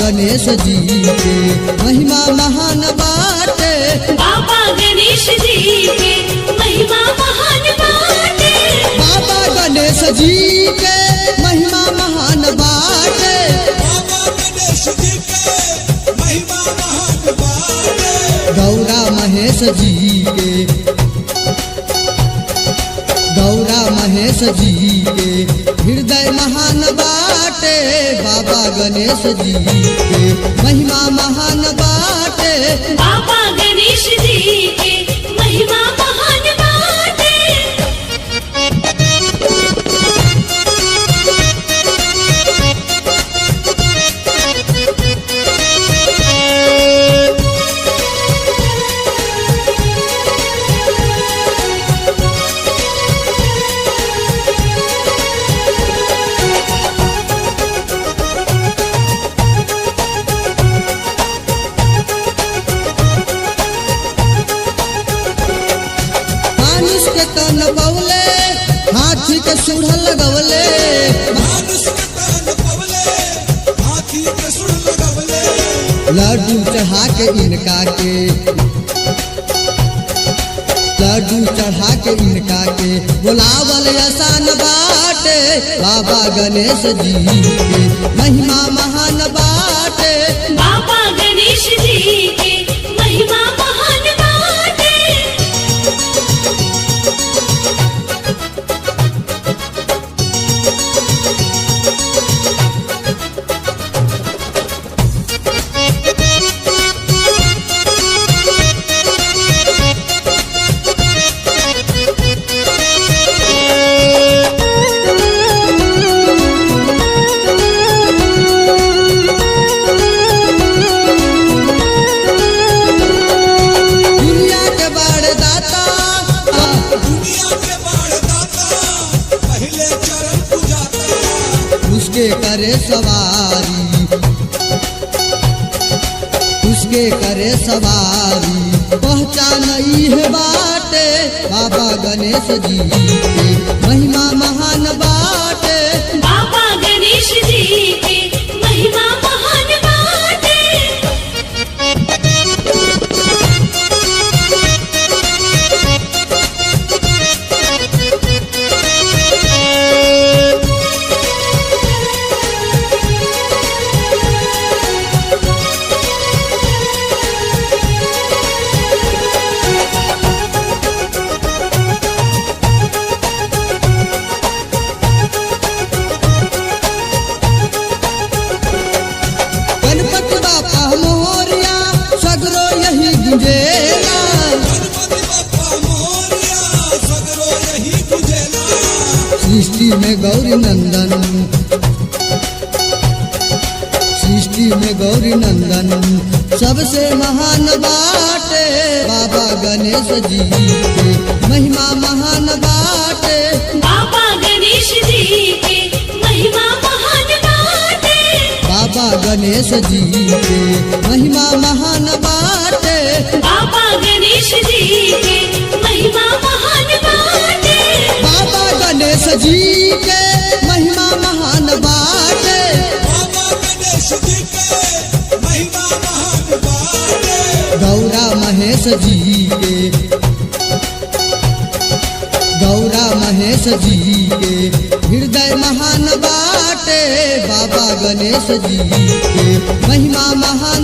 गणेश जी के महिमा महान बाटे। बाबा गणेश जी के महिमा महान बाटे। बाबा गणेश जी के महिमा महान बाटे। बाबा गणेश जी के महिमा महान बाटे। गौरा महेश जी के गौरा महेश जी के हृदय महान बाटे। बाबा गणेश जी के महिमा महान बाटे। बाबा गणेश जी के महिमा महान बाटे। मानुष के तन पवले हाथी के सूढ़ लगवले। मानुष के तन पवले हाथी के सूढ़ लगवले। लड्डू चढ़ा के इनका के लड्डू चढ़ा के इनका के बुलावल आसान बाटे। बाबा गणेश जी के महिमा महान बाटे। बाबा गणेश जी के महिमा महान बाटे। दुनिया के बड़ दाता दुनिया के बाणदाता पहले चरण पूजाता। उसके करे सवारी उसके करे सवारी पहचान है बाटे। बाबा गणेश जी के महिमा महान बाटे। बाबा गणेश जी के महिमा महान बाटे। गणपति बापा मोरिया सगरो यही गुंजेला। गणपति बप्पा मोरया सगरो यही गुजेला। सृष्टि में गौरी नंदन सृष्टि में गौरी नंदन सबसे महान बाटे। बाबा गणेश जी के महिमा महान बाटे। बाबा गणेश जी के महिमा महान बाटे। बाबा गणेश जी के महिमा महान बाटे। बाबा गणेश जी के महिमा महान बाटे। बाबा गणेश जी के महिमा महान बाटे। बाबा गणेश जी के महिमा महान बाटे। गौरा महेश जी के गौरा महेश जी के हृदय महान बाटे। बाबा गणेश जी के महिमा महान